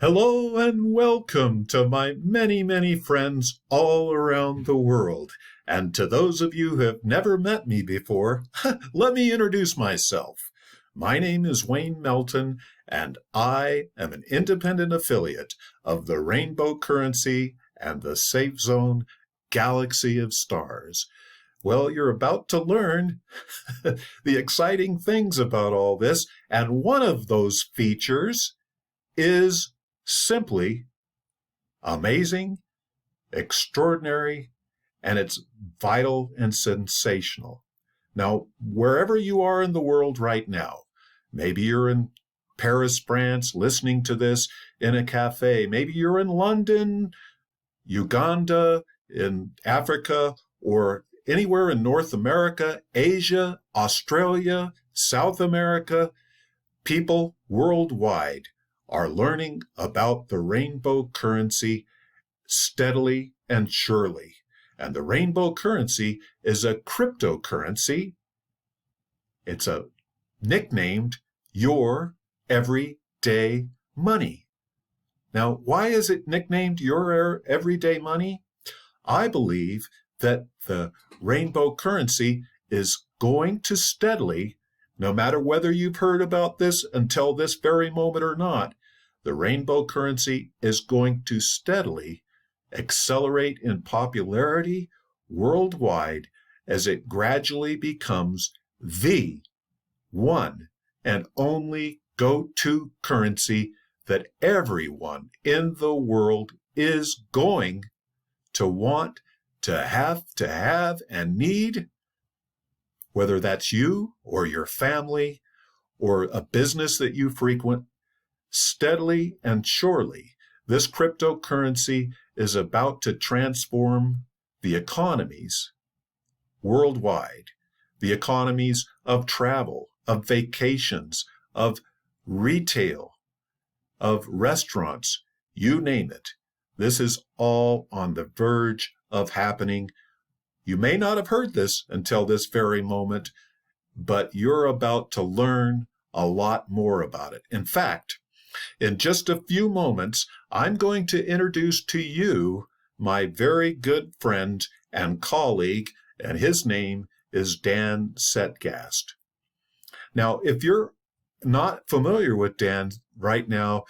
Hello and welcome to my many, many friends all around the world. And to those of you who have never met me before, let me introduce myself. My name is Wayne Melton, and I am an independent affiliate of the Rainbow Currency and the Safe Zone Galaxy of Stars. Well, you're about to learn the exciting things about all this, and one of those features is simply amazing, extraordinary, and it's vital and sensational. Now, wherever you are in the world right now, maybe you're in Paris, France, listening to this in a cafe. Maybe you're in London, Uganda, in Africa, or anywhere in North America, Asia, Australia, South America. People worldwide are learning about the rainbow currency steadily and surely. And the rainbow currency is a cryptocurrency. It's nicknamed your everyday money. Now, why is it nicknamed your everyday money? I believe that the rainbow currency is going to steadily, no matter whether you've heard about this until this very moment or not, the rainbow currency is going to steadily accelerate in popularity worldwide as it gradually becomes the one and only go-to currency that everyone in the world is going to want, to have, and need, whether that's you or your family or a business that you frequent. Steadily and surely, this cryptocurrency is about to transform the economies worldwide, the economies of travel, of vacations, of retail, of restaurants, you name it. This is all on the verge of happening. You may not have heard this until this very moment, but you're about to learn a lot more about it. In fact, in just a few moments, I'm going to introduce to you my very good friend and colleague, and his name is Dan Settgast. Now, if you're not familiar with Dan right now,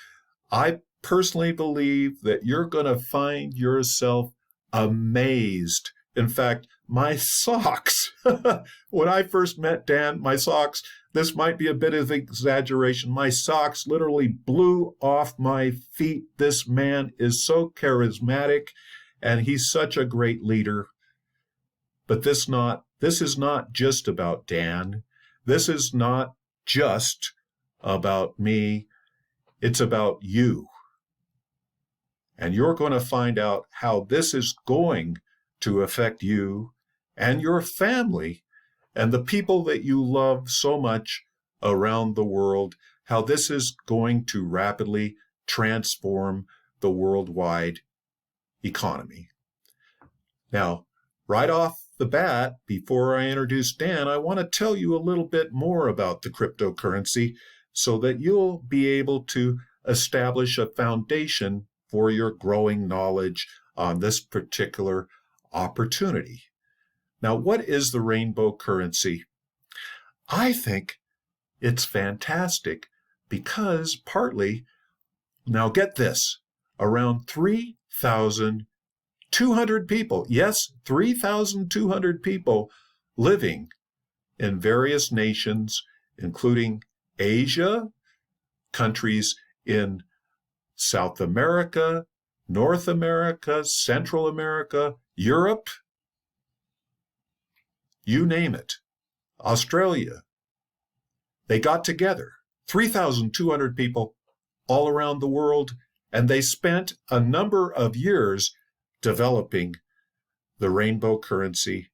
I personally believe that you're going to find yourself amazed. In fact, my socks, when I first met Dan, my socks, this might be a bit of exaggeration, my socks literally blew off my feet. This man is so charismatic, and he's such a great leader. But this is not just about Dan. This is not just about me. It's about you. And you're going to find out how this is going to affect you and your family and the people that you love so much around the world, how this is going to rapidly transform the worldwide economy. Now, right off the bat, before I introduce Dan, I want to tell you a little bit more about the cryptocurrency so that you'll be able to establish a foundation for your growing knowledge on this particular opportunity. Now, what is the rainbow currency? I think it's fantastic because partly, now get this, around 3,200 people, yes, 3,200 people living in various nations, including Asia, countries in South America, North America, Central America, Europe, you name it, Australia. They got together, 3,200 people all around the world, and they spent a number of years developing the rainbow currency.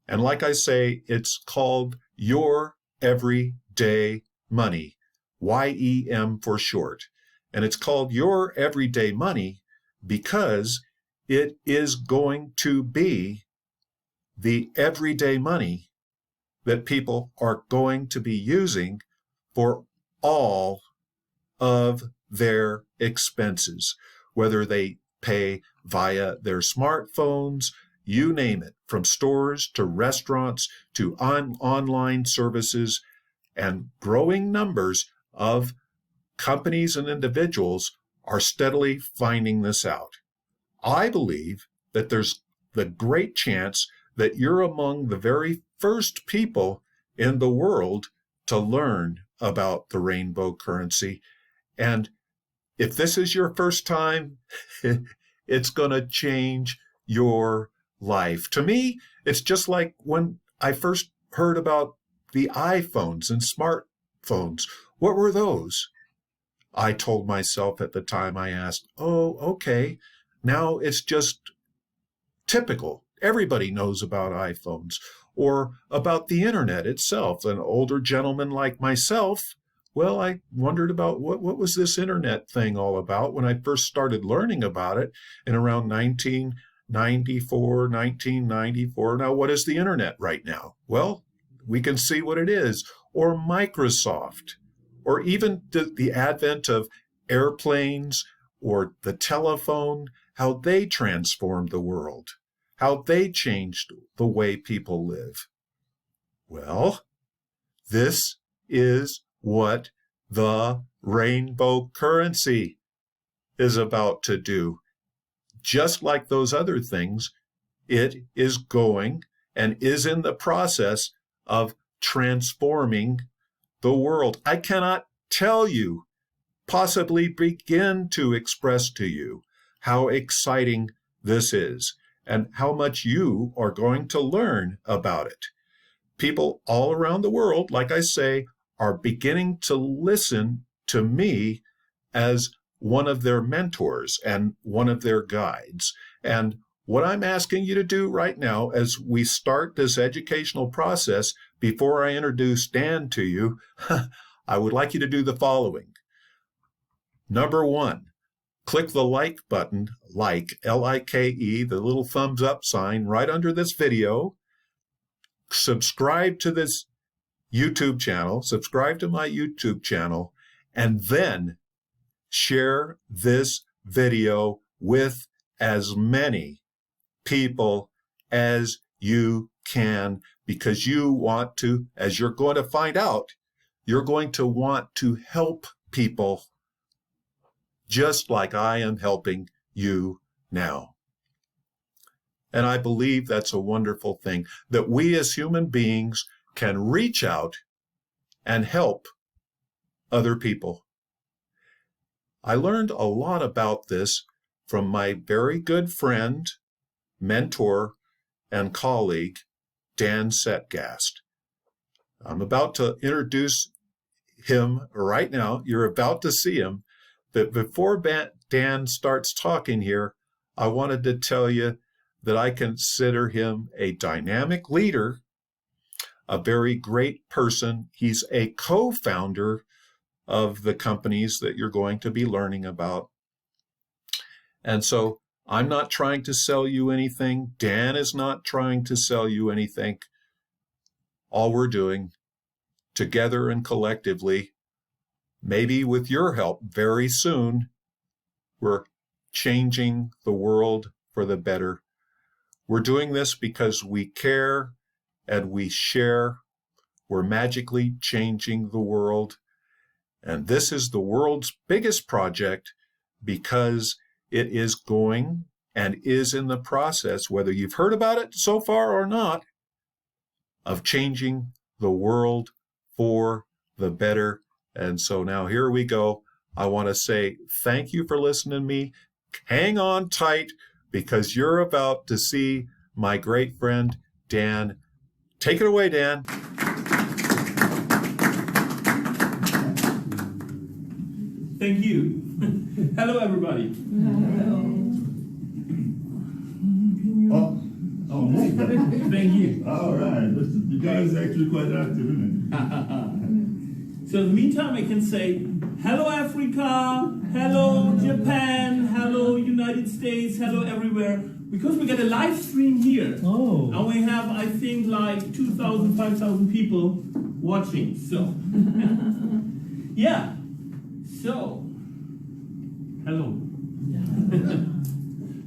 And like I say, it's called your everyday money, YEM for short. And it's called your everyday money because it is going to be the everyday money that people are going to be using for all of their expenses, whether they pay via their smartphones, you name it, from stores to restaurants to online services, and growing numbers of companies and individuals are steadily finding this out. I believe that there's the great chance that you're among the very first people in the world to learn about the rainbow currency. And if this is your first time, it's going to change your life. To me, it's just like when I first heard about the iPhones and smartphones. What were those? I told myself at the time, I asked, oh, okay, now it's just typical. Everybody knows about iPhones or about the internet itself. An older gentleman like myself, well, I wondered about what was this internet thing all about when I first started learning about it in around 1994. Now, what is the internet right now? Well, we can see what it is. Or Microsoft, or even the advent of airplanes or the telephone, how they transformed the world, how they changed the way people live. Well, this is what the rainbow currency is about to do. Just like those other things, it is going and is in the process of transforming the world. I cannot tell you, possibly begin to express to you how exciting this is and how much you are going to learn about it. People all around the world, like I say, are beginning to listen to me as one of their mentors and one of their guides. And what I'm asking you to do right now as we start this educational process, before I introduce Dan to you, I would like you to do the following. Number one, click the like button, L-I-K-E, the little thumbs up sign right under this video. Subscribe to this YouTube channel, subscribe to my YouTube channel, and then share this video with as many people as you can, because you want to, as you're going to find out, you're going to want to help people just like I am helping you now. And I believe that's a wonderful thing, that we as human beings can reach out and help other people. I learned a lot about this from my very good friend, mentor, and colleague, Dan Settgast. I'm about to introduce him right now. You're about to see him. But before Dan starts talking here, I wanted to tell you that I consider him a dynamic leader, a very great person. He's a co-founder of the companies that you're going to be learning about. And so I'm not trying to sell you anything. Dan is not trying to sell you anything. All we're doing together and collectively, maybe with your help very soon, we're changing the world for the better. We're doing this because we care and we share. We're magically changing the world. And this is the world's biggest project because it is going and is in the process, whether you've heard about it so far or not, of changing the world for the better. And so now here we go. I want to say thank you for listening to me. Hang on tight because you're about to see my great friend, Dan. Take it away, Dan. Thank you. Hello, everybody. Thank you. All right. You guys are actually quite active, isn't it? So in the meantime, I can say, hello, Africa. Hello, Japan. Hello, United States. Hello, everywhere. Because we get a live stream here. Oh. And we have, I think, like 2,000, 5,000 people watching. So, yeah. So, Hello.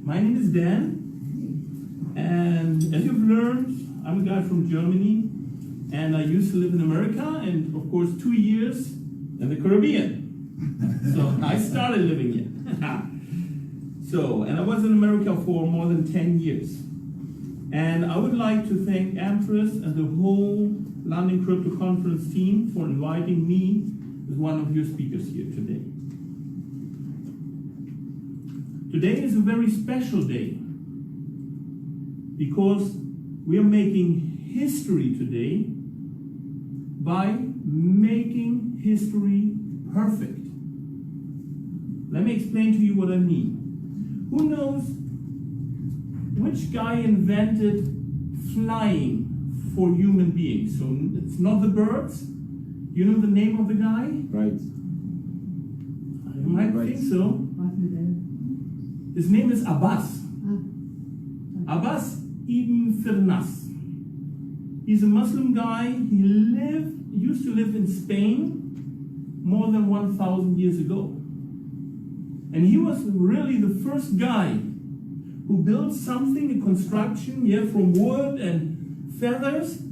My name is Dan, and as you've learned, I'm a guy from Germany, and I used to live in America, and of course 2 years in the Caribbean. So I started living here. And I was in America for more than 10 years. And I would like to thank Empress and the whole London Crypto Conference team for inviting me as one of your speakers here today. Today is a very special day because we are making history today by making history perfect. Let me explain to you what I mean. Who knows which guy invented flying for human beings? So it's not the birds. You know the name of the guy? Right. You might think so. His name is Abbas. Abbas ibn Firnas. He's a Muslim guy. He used to live in Spain more than 1,000 years ago. And he was really the first guy who built something, a construction, from wood and feathers,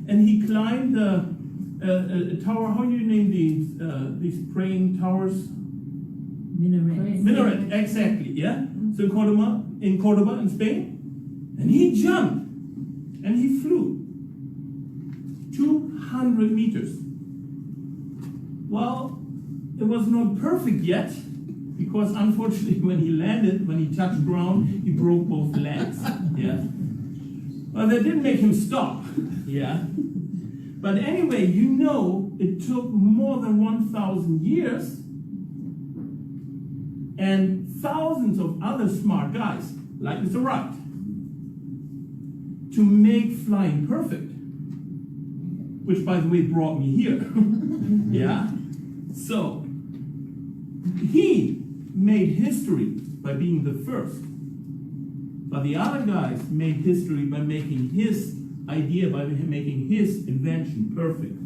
and he climbed a tower. How do you name these praying towers? Minaret, exactly, So in Cordoba, in Spain, and he jumped, and he flew 200 meters. Well, it was not perfect yet, because unfortunately when he landed, when he touched ground, he broke both legs, Well, that didn't make him stop, But anyway, it took more than 1,000 years and thousands of other smart guys, like Mr. Wright, to make flying perfect, which by the way brought me here, So, he made history by being the first, but the other guys made history by making his idea, by making his invention perfect.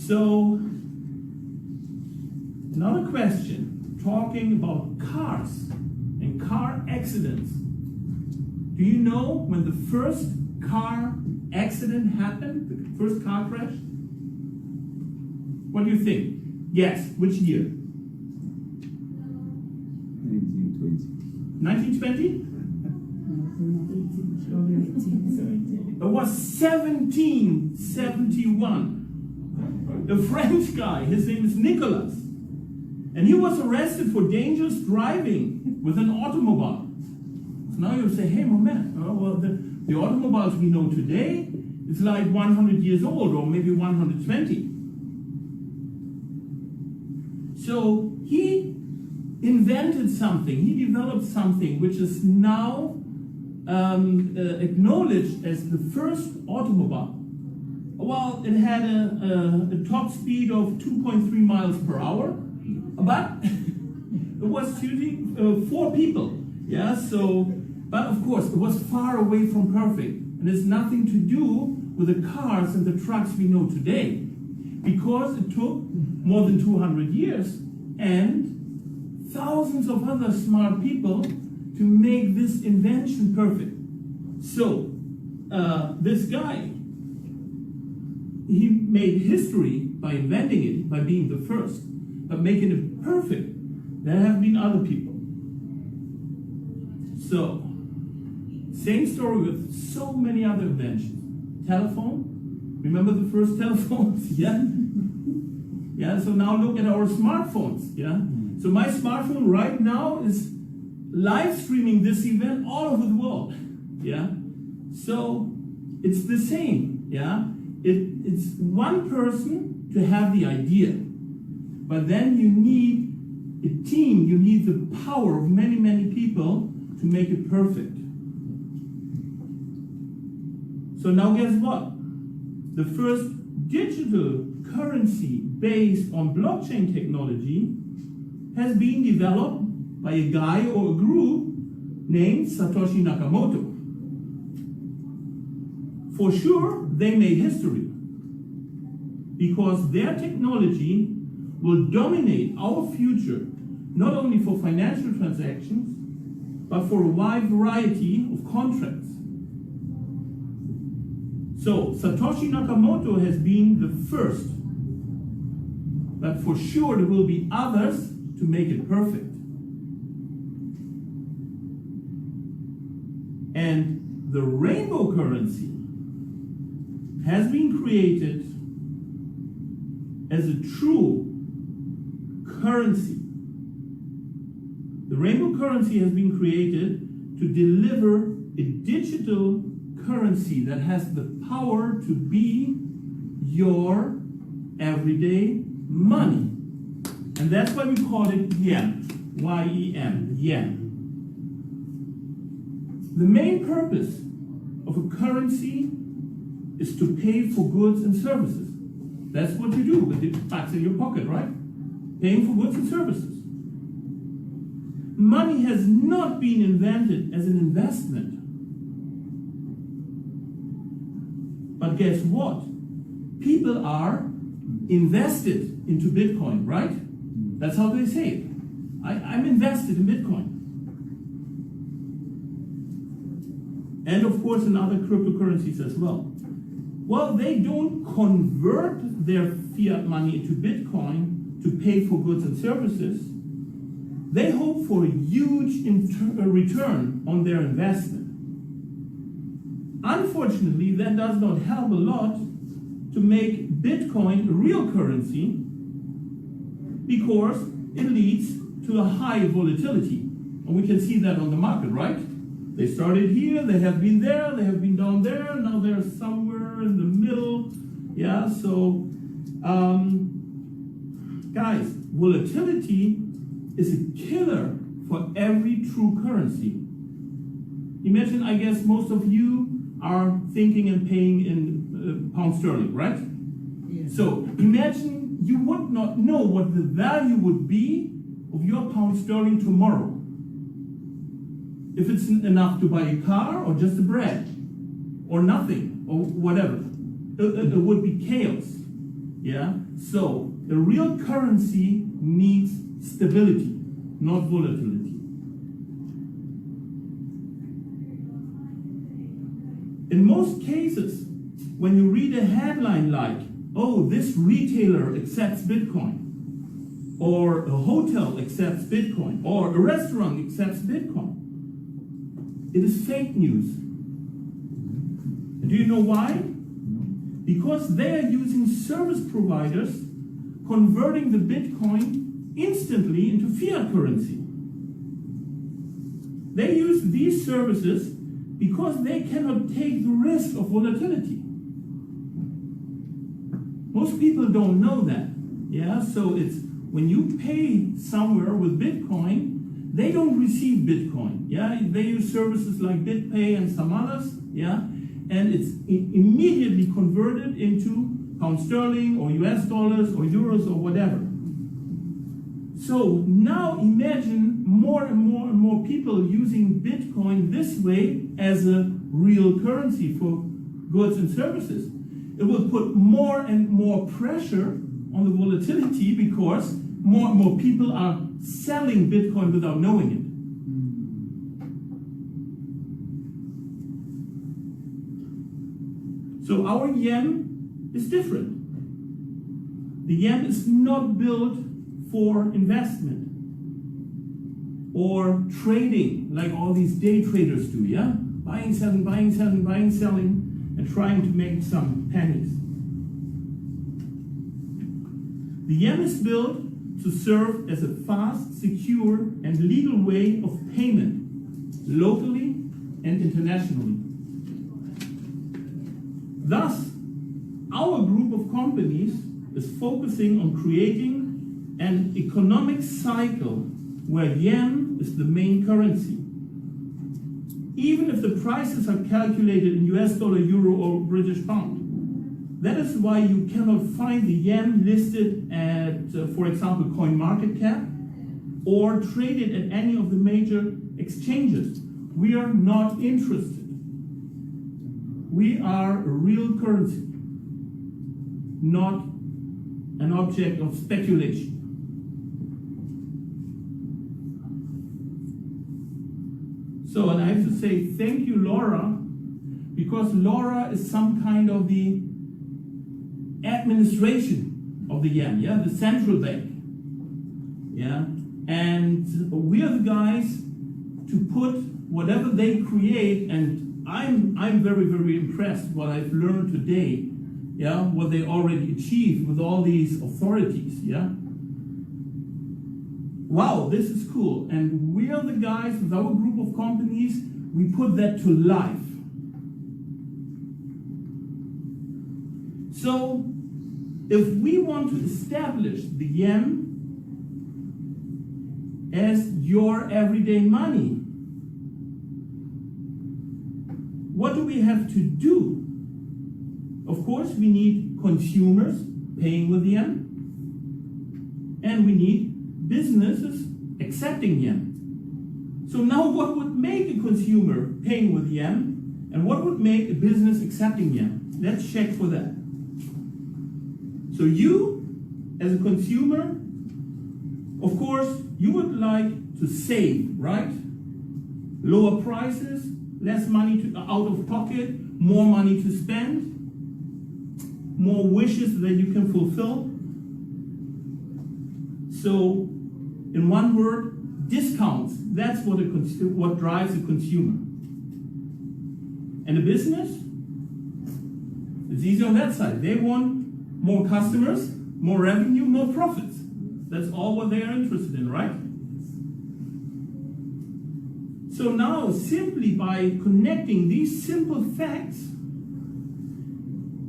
So, another question, talking about cars and car accidents. Do you know when the first car accident happened, the first car crash? What do you think? Guess, which year? 1920? It was 1771. A French guy, his name is Nicolas, and he was arrested for dangerous driving with an automobile. So now you say, hey, moment, the automobiles we know today is like 100 years old, or maybe 120. So he invented something, he developed something which is now acknowledged as the first automobile. Well, it had a top speed of 2.3 miles per hour, but it was shooting 4 people. But of course, it was far away from perfect, and it's nothing to do with the cars and the trucks we know today, because it took more than 200 years and thousands of other smart people to make this invention perfect. So, this guy, he made history by inventing it, by being the first, but making it perfect. There have been other people. So, same story with so many other inventions. Telephone, remember the first telephones? So now look at our smartphones, So my smartphone right now is live streaming this event all over the world, So it's the same, It's one person to have the idea, but then you need a team, you need the power of many, many people to make it perfect. So now guess what? The first digital currency based on blockchain technology has been developed by a guy or a group named Satoshi Nakamoto. For sure, they made history because their technology will dominate our future, not only for financial transactions, but for a wide variety of contracts. So Satoshi Nakamoto has been the first, but for sure there will be others to make it perfect. And the rainbow currency has been created as a true currency. The rainbow currency has been created to deliver a digital currency that has the power to be your everyday money. And that's why we call it yen, Y-E-N, yen. The main purpose of a currency is to pay for goods and services. That's what you do with the bucks in your pocket, right? Paying for goods and services. Money has not been invented as an investment. But guess what? People are invested into Bitcoin, right? That's how they say it. I'm invested in Bitcoin. And of course in other cryptocurrencies as well. Well, they don't convert their fiat money into Bitcoin to pay for goods and services. They hope for a huge return on their investment. Unfortunately, that does not help a lot to make Bitcoin a real currency because it leads to a high volatility. And we can see that on the market, right? They started here, they have been there, they have been down there, now they're somewhere in the middle. Yeah, so guys, volatility is a killer for every true currency. Imagine, I guess most of you are thinking and paying in pound sterling, right? Yes. So imagine you would not know what the value would be of your pound sterling tomorrow. If it's enough to buy a car or just a bread or nothing or whatever, it would be chaos. Yeah. So the real currency needs stability, not volatility. In most cases, when you read a headline like, oh, this retailer accepts Bitcoin, or a hotel accepts Bitcoin, or a restaurant accepts Bitcoin, it is fake news. And do you know why? Because they are using service providers converting the Bitcoin instantly into fiat currency. They use these services because they cannot take the risk of volatility. Most people don't know that. Yeah, so it's when you pay somewhere with Bitcoin, they don't receive Bitcoin. Yeah, they use services like BitPay and some others. Yeah, and it's immediately converted into pound sterling or US dollars or euros or whatever. So now imagine more and more and more people using Bitcoin this way as a real currency for goods and services. It will put more and more pressure on the volatility because more and more people are selling Bitcoin without knowing it. So our yen is different. The yen is not built for investment or trading like all these day traders do, yeah? Buying, selling, buying, selling, buying, selling, and trying to make some pennies. The yen is built to serve as a fast, secure, and legal way of payment, locally and internationally. Thus, our group of companies is focusing on creating an economic cycle where yen is the main currency. Even if the prices are calculated in US dollar, euro, or British pound. That is why you cannot find the yen listed at, for example, CoinMarketCap or traded at any of the major exchanges. We are not interested. We are a real currency, not an object of speculation. So, and I have to say thank you, Laura, because Laura is some kind of the administration of the yen, yeah, the central bank, yeah, and we are the guys to put whatever they create, and I'm very, very impressed what I've learned today, yeah, what they already achieved with all these authorities, yeah. Wow, this is cool. And we are the guys with our group of companies, we put that to life. So, if we want to establish the yen as your everyday money, what do we have to do? Of course, we need consumers paying with yen, and we need businesses accepting yen. So now what would make a consumer paying with yen, and what would make a business accepting yen? Let's check for that. So you, as a consumer, of course, you would like to save, right? Lower prices, less money out of pocket, more money to spend, more wishes that you can fulfill. So, in one word, discounts. That's what drives a consumer. And a business, it's easy on that side. They want more customers, more revenue, more profits. That's all what they are interested in, right? So now, simply by connecting these simple facts,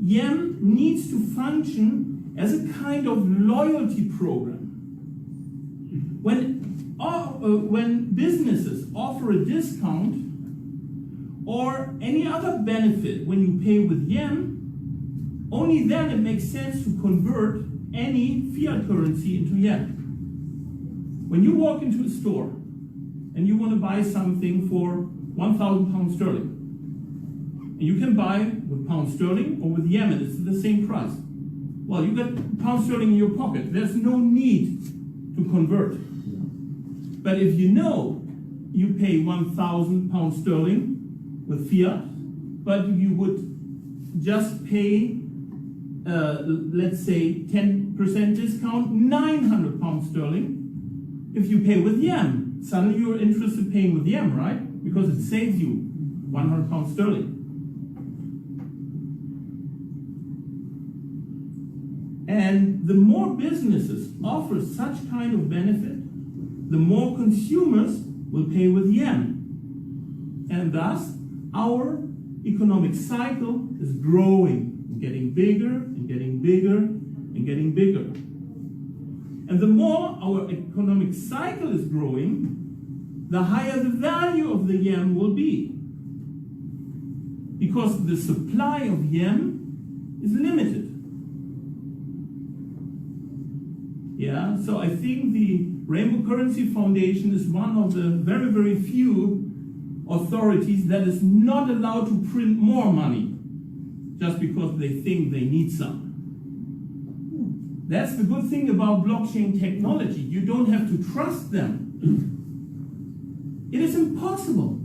yen needs to function as a kind of loyalty program. When businesses offer a discount or any other benefit when you pay with yen, only then it makes sense to convert any fiat currency into yen. When you walk into a store and you want to buy something for 1,000 pounds sterling, and you can buy with pound sterling or with yen, and it's the same price. Well, you got pound sterling in your pocket. There's no need to convert. But if you know you pay 1,000 pounds sterling with fiat, but you would just pay, let's say, 10% discount, 900 pounds sterling. If you pay with yen, suddenly you're interested in paying with yen, right? Because it saves you 100 pounds sterling. And the more businesses offer such kind of benefit, the more consumers will pay with yen. And thus, our economic cycle is growing, getting bigger and getting bigger and getting bigger. And the more our economic cycle is growing, the higher the value of the yen will be. Because the supply of yen is limited. Yeah, so I think the Rainbow Currency Foundation is one of the very, very few authorities that is not allowed to print more money just because they think they need some. That's the good thing about blockchain technology. You don't have to trust them. It is impossible.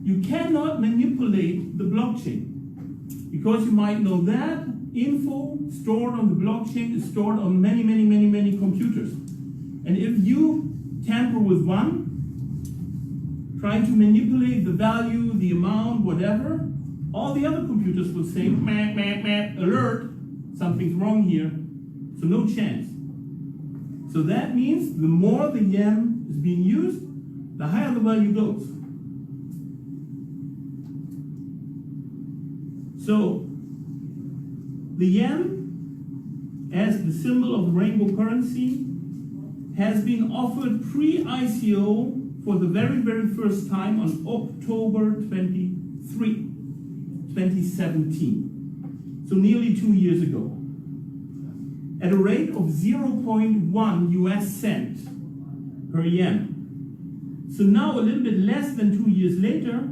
You cannot manipulate the blockchain because you might know that info stored on the blockchain is stored on many, many, many, many computers. And if you tamper with one, trying to manipulate the value, the amount, whatever, all the other computers will say, meh, meh, meh, alert, something's wrong here. So no chance. So that means the more the yen is being used, the higher the value goes. So the yen, as the symbol of the rainbow currency, has been offered pre-ICO for the very, very first time on October 23, 2017. So nearly 2 years ago. At a rate of 0.1 US cent per yen. So now, a little bit less than 2 years later,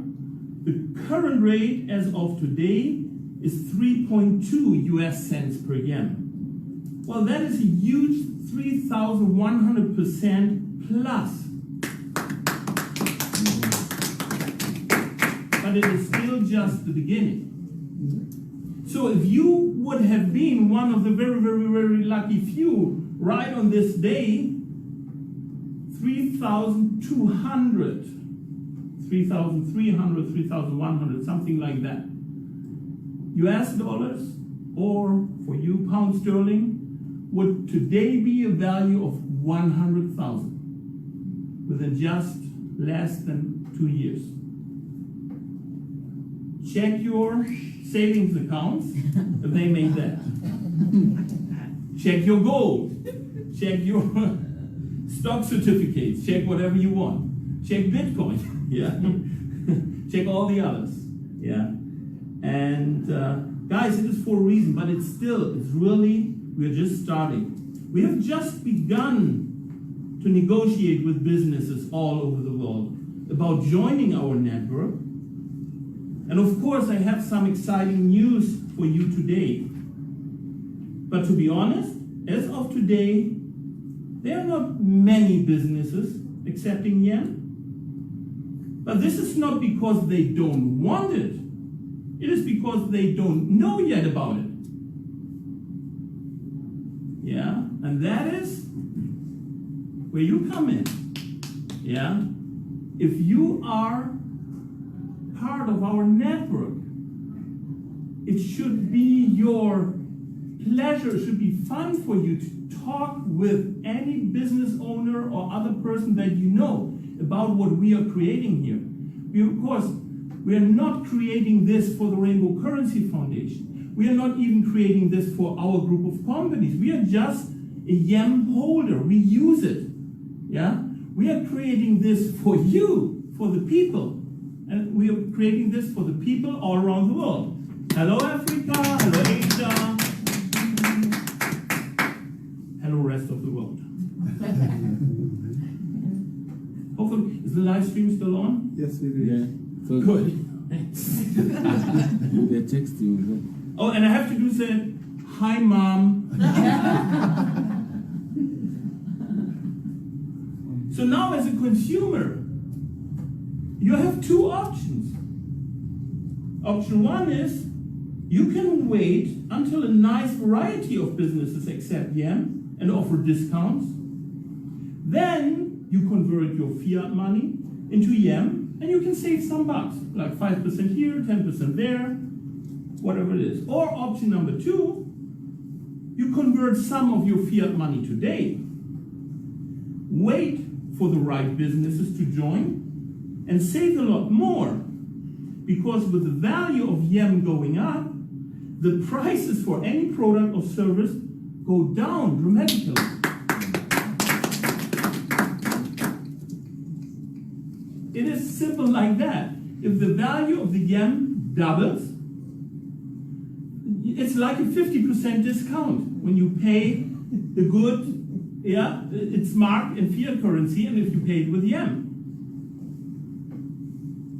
the current rate as of today is 3.2 US cents per yen. Well, that is a huge 3,100% plus. But it is still just the beginning. So if you would have been one of the very, very, very lucky few right on this day, 3,200, 3,300, 3,100, something like that, US dollars, or for you, pound sterling, would today be a value of 100,000 within just less than 2 years. Check your savings accounts if they made that. Check your gold. Check your stock certificates. Check whatever you want. Check Bitcoin. Yeah. Check all the others. Yeah. And guys, it is for a reason, but it's really, we're just starting. We have just begun to negotiate with businesses all over the world about joining our network. And of course, I have some exciting news for you today. But to be honest, as of today, there are not many businesses accepting yen. But this is not because they don't want it. It is because they don't know yet about it. Yeah, and that is where you come in. Yeah, if you are part of our network, it should be your pleasure, it should be fun for you to talk with any business owner or other person that you know about what we are creating here. We are not creating this for the Rainbow Currency Foundation. We are not even creating this for our group of companies. We are just a YEM holder. We use it. Yeah? We are creating this for you, for the people. And we are creating this for the people all around the world. Hello, Africa. Hello, Asia. Hello, rest of the world. Hopefully, is the live stream still on? Yes, we do. Yeah. So Good. They're texting you. Oh, and I have to do say, hi, Mom. So now as a consumer, you have two options. Option one is you can wait until a nice variety of businesses accept yen and offer discounts. Then you convert your fiat money into yen and you can save some bucks, like 5% here, 10% there, whatever it is. Or option number two, you convert some of your fiat money today, wait for the right businesses to join, and save a lot more, because with the value of yen going up, the prices for any product or service go down dramatically. It is simple like that. If the value of the yen doubles, it's like a 50% discount when you pay the good, yeah, it's marked in fiat currency, and if you pay it with yen.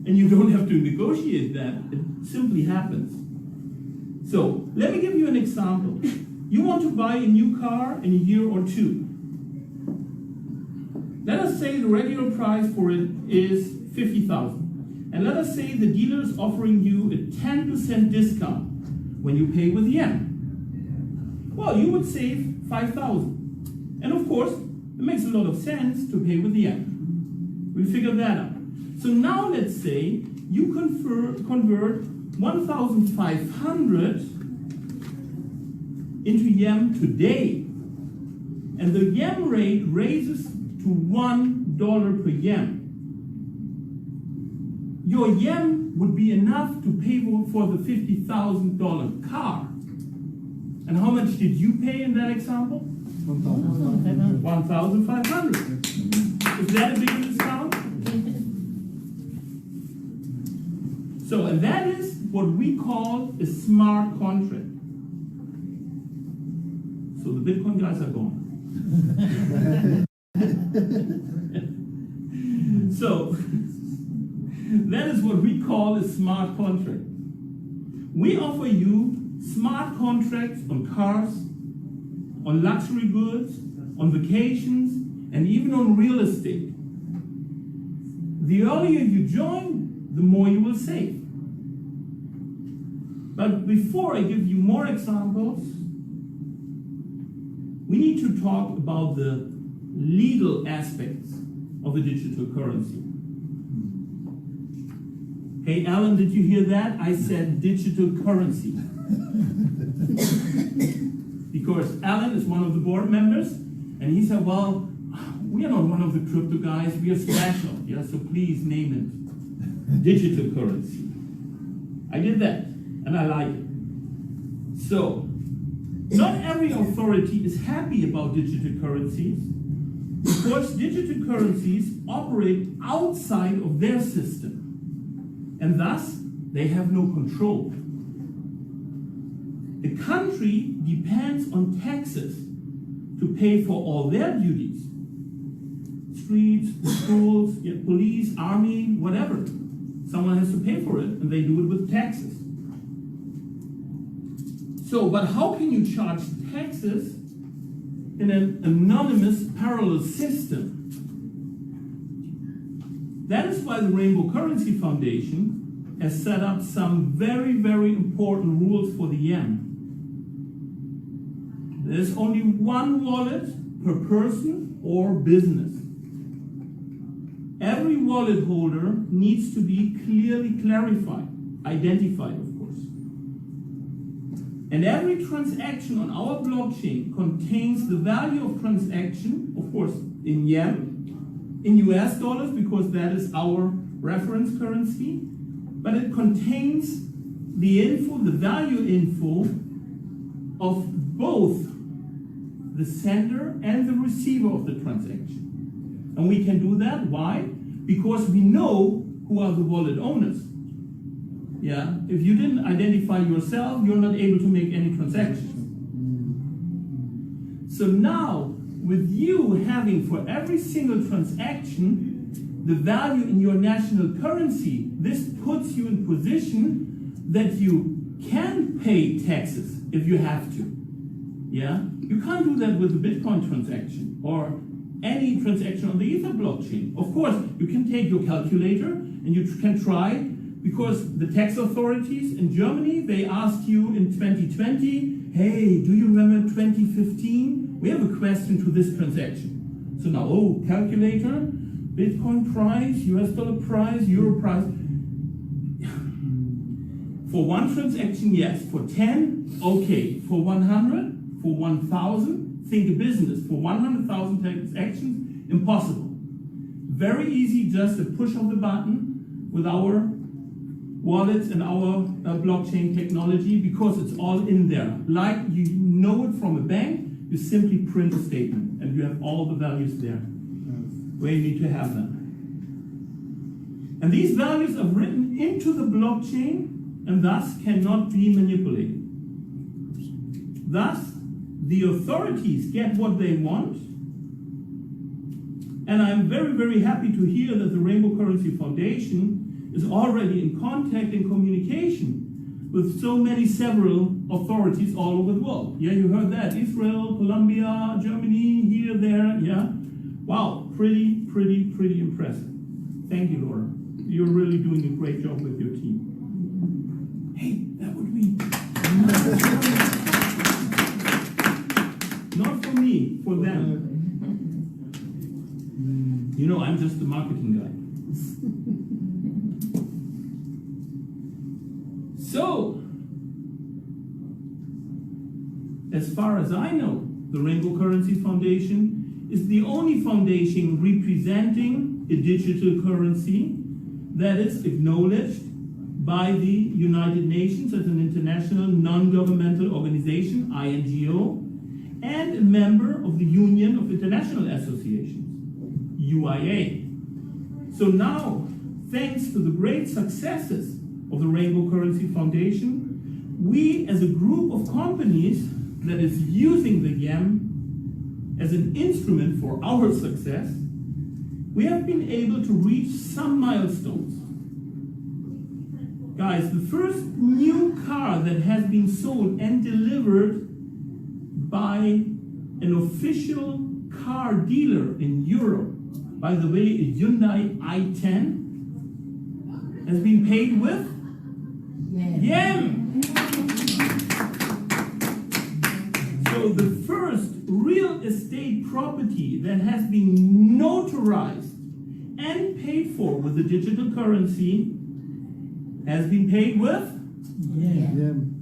And you don't have to negotiate that, it simply happens. So, let me give you an example. You want to buy a new car in a year or two. Let us say the regular price for it is 50,000. And let us say the dealer is offering you a 10% discount when you pay with yen. Well, you would save 5,000. And of course, it makes a lot of sense to pay with yen. We figured that out. So now let's say you convert 1,500 into yen today. And the yen rate raises to $1 per yen. Your yen would be enough to pay for the $50,000 car. And how much did you pay in that example? 1,500. Is that a big discount? So, and that is what we call a smart contract. So the Bitcoin guys are gone. So, that is what we call a smart contract. We offer you smart contracts on cars, on luxury goods, on vacations, and even on real estate. The earlier you join, the more you will save. But before I give you more examples, we need to talk about the legal aspects of the digital currency. Hey, Alan, did you hear that? I said digital currency. Because Alan is one of the board members, and he said, well, we are not one of the crypto guys, we are special, yeah, so please name it digital currency. I did that, and I like it. So, not every authority is happy about digital currencies, because digital currencies operate outside of their system, and thus they have no control. The country depends on taxes to pay for all their duties. Streets, schools, police, army, whatever. Someone has to pay for it, and they do it with taxes. So, but how can you charge taxes in an anonymous parallel system? That is why the Rainbow Currency Foundation has set up some very, very important rules for the yen. There's only one wallet per person or business. Every wallet holder needs to be clearly identified, of course. And every transaction on our blockchain contains the value of transaction, of course, in yen, in US dollars, because that is our reference currency, but it contains the info, the value info of both the sender and the receiver of the transaction. And we can do that, why? Because we know who are the wallet owners. Yeah, if you didn't identify yourself, you're not able to make any transactions. So now, with you having for every single transaction the value in your national currency, this puts you in position that you can pay taxes if you have to. Yeah, you can't do that with a Bitcoin transaction or any transaction on the Ether blockchain. Of course, you can take your calculator and you can try, because the tax authorities in Germany, they asked you in 2020, hey, do you remember 2015? We have a question to this transaction. So now, oh, calculator, Bitcoin price, US dollar price, euro price. For one transaction, yes. For 10, okay. For 100, for 1,000, think a business. For 100,000 transactions, impossible. Very easy, just a push of the button with our wallets and our blockchain technology, because it's all in there. Like you know it from a bank, you simply print a statement and you have all the values there where you need to have them. And these values are written into the blockchain and thus cannot be manipulated. Thus, the authorities get what they want. And I'm very, very happy to hear that the Rainbow Currency Foundation is already in contact and communication with so many several authorities all over the world. Yeah, you heard that. Israel, Colombia, Germany, here, there, yeah. Wow, pretty impressive. Thank you, Laura. You're really doing a great job with your team. Hey, that would be... Not for me, for them. You know, I'm just the marketing guy. So, as far as I know, the Rainbow Currency Foundation is the only foundation representing a digital currency that is acknowledged by the United Nations as an international non-governmental organization, INGO, and a member of the Union of International Associations, UIA. So now, thanks to the great successes of the Rainbow Currency Foundation, we as a group of companies that is using the yen as an instrument for our success, we have been able to reach some milestones. Guys, the first new car that has been sold and delivered by an official car dealer in Europe, by the way, a Hyundai i10, has been paid with yen. So the first real estate property that has been notarized and paid for with the digital currency has been paid with yen.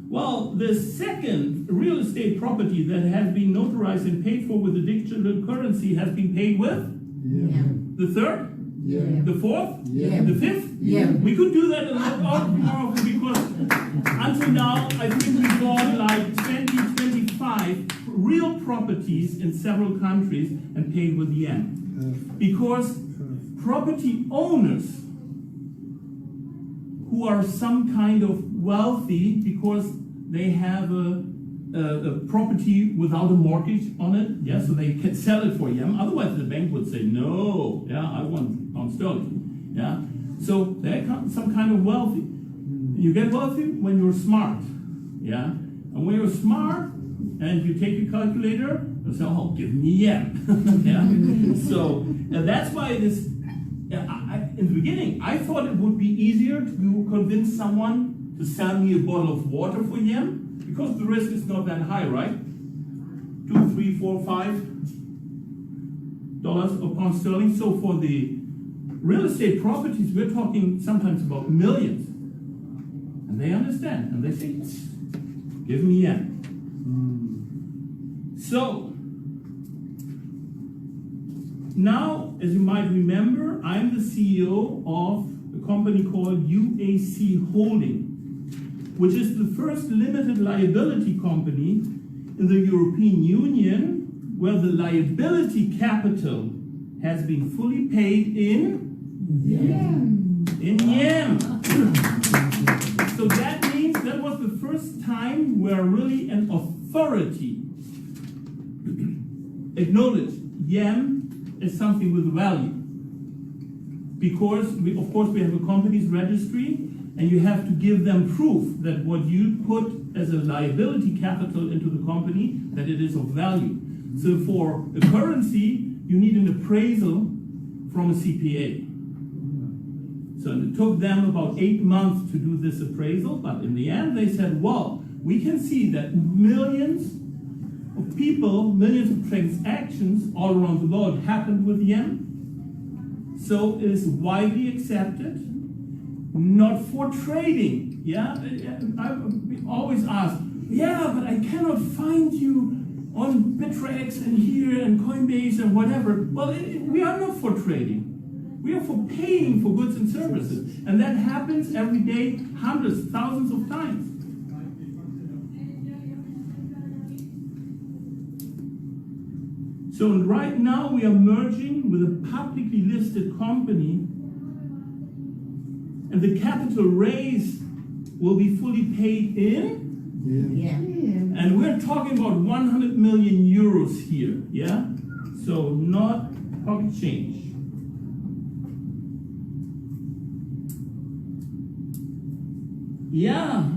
Well, the second real estate property that has been notarized and paid for with the digital currency has been paid with the third, the fourth, the fifth. We could do that a lot more because until now I think we bought like 20, 25 real properties in several countries and paid with yen. Because property owners who are some kind of wealthy because they have a property without a mortgage on it, so they can sell it for yen. Otherwise, the bank would say, no, I want pound sterling. So they're some kind of wealthy. You get wealthy when you're smart. And when you're smart and you take your calculator, you say, oh, give me yen. So that's why this. In the beginning, I thought it would be easier to convince someone to sell me a bottle of water for yen, because the risk is not that high, right? $2, $3, $4, $5 a pound sterling. So for the real estate properties, we're talking sometimes about millions. And they understand, and they say, give me yen. So, now, as you might remember, I'm the CEO of a company called UAC Holding, which is the first limited liability company in the European Union where the liability capital has been fully paid in yen. So that means that was the first time where really an authority acknowledged yen is something with value, because we have a company's registry, and you have to give them proof that what you put as a liability capital into the company, that it is of value. So for a currency, you need an appraisal from a CPA. So it took them about 8 months to do this appraisal, but in the end they said, well, we can see that millions of people, millions of transactions all around the world happened with yen. So it is widely accepted, not for trading. I always ask, but I cannot find you on Bittrex and here and Coinbase and whatever. Well, we are not for trading. We are for paying for goods and services. And that happens every day, hundreds, thousands of times. So right now we are merging with a publicly listed company, and the capital raise will be fully paid in. And we're talking about 100 million euros here, So not pocket change.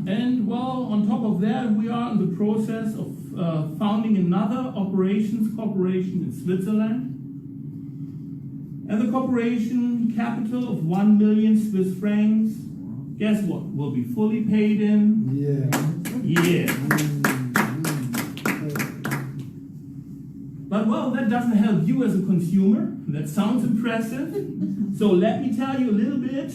And well, on top of that, we are in the process of founding another operations corporation in Switzerland. And the corporation capital of 1 million Swiss francs, guess what, will be fully paid in? But well, that doesn't help you as a consumer. That sounds impressive. So let me tell you a little bit.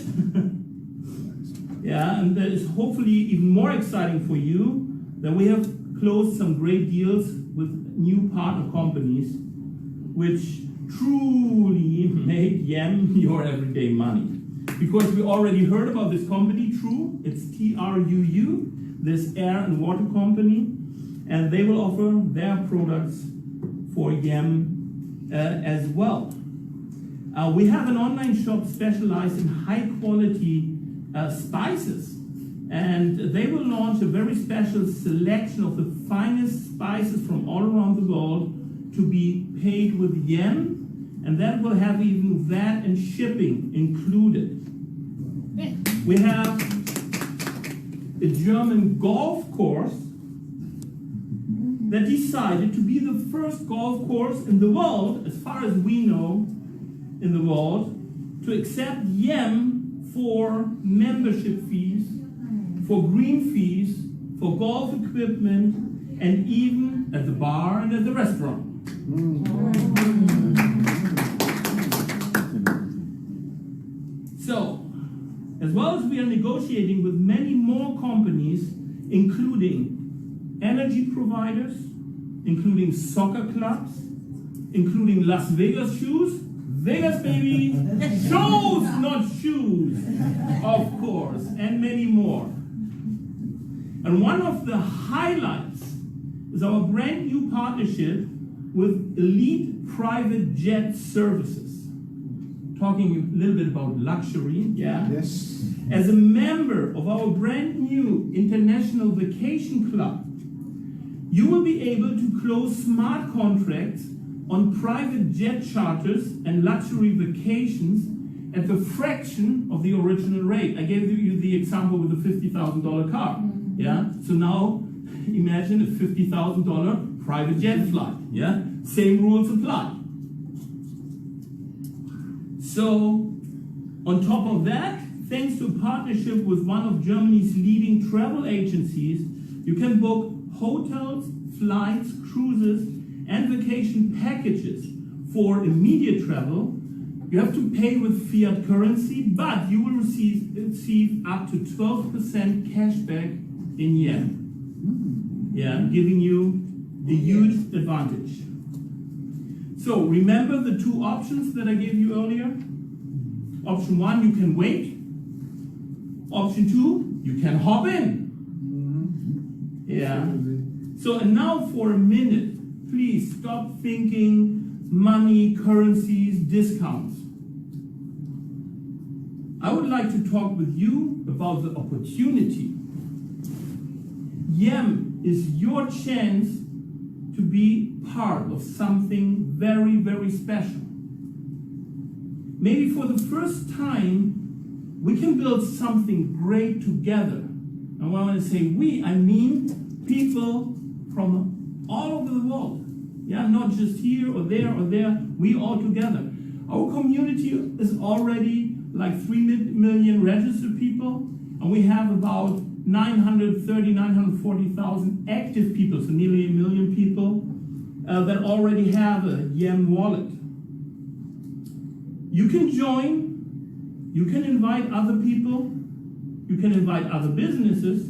And that is hopefully even more exciting for you, that we have closed some great deals with new partner companies, which truly make yen your everyday money. Because we already heard about this company, True, it's TRUU, this air and water company, and they will offer their products for yen as well. We have an online shop specialized in high quality spices, and they will launch a very special selection of the finest spices from all around the world to be paid with yen, and that will have even VAT and shipping included. We have a German golf course that decided to be the first golf course in the world, as far as we know, in the world, to accept YEM for membership fees, for green fees, for golf equipment, and even at the bar and at the restaurant. So, as well as we are negotiating with many more companies, including energy providers, including soccer clubs, including Las Vegas shoes, Vegas baby, shows, not shoes, of course, and many more. And one of the highlights is our brand new partnership with Elite Private Jet Services. Talking a little bit about luxury, yeah? Yes. As a member of our brand new International Vacation Club, you will be able to close smart contracts on private jet charters and luxury vacations at the fraction of the original rate. I gave you the example with the $50,000 car, yeah? So now imagine a $50,000 private jet flight, yeah? Same rules apply. So, on top of that, thanks to a partnership with one of Germany's leading travel agencies, you can book hotels, flights, cruises, and vacation packages for immediate travel. You have to pay with fiat currency, but you will receive up to 12% cashback in yen. Yeah, giving you a huge advantage. So remember the two options that I gave you earlier? Option one, you can wait. Option two, you can hop in. Yeah. So and now for a minute, please stop thinking money, currencies, discounts. I would like to talk with you about the opportunity. YEM is your chance to be part of something very, very special. Maybe for the first time, we can build something great together. And when I say we, I mean people from all over the world. Yeah, not just here or there, we all together. Our community is already like 3 million registered people, and we have about 940,000 active people, so nearly 1 million people that already have a YEM wallet. You can join, you can invite other people, you can invite other businesses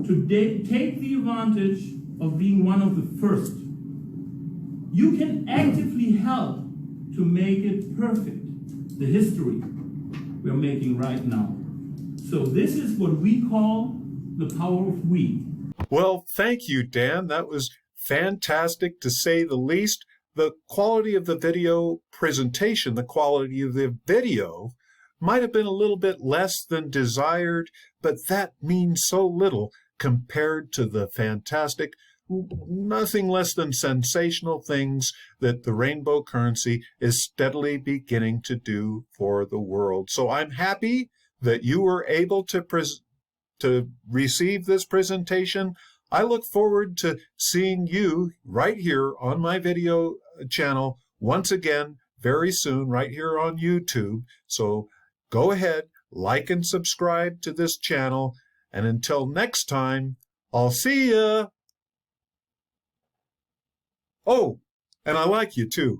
to take the advantage of being one of the first. You can actively help to make it perfect, the history we're making right now. So this is what we call the power of we. Well, thank you, Dan. That was fantastic, to say the least. The quality of the video presentation, the quality of the video might have been a little bit less than desired, but that means so little compared to the fantastic, nothing less than sensational things that the Rainbow Currency is steadily beginning to do for the world. So I'm happy that you were able to receive this presentation. I look forward to seeing you right here on my video channel once again very soon, right here on YouTube. So go ahead, like and subscribe to this channel, and until next time, I'll see ya. Oh, and I like you too.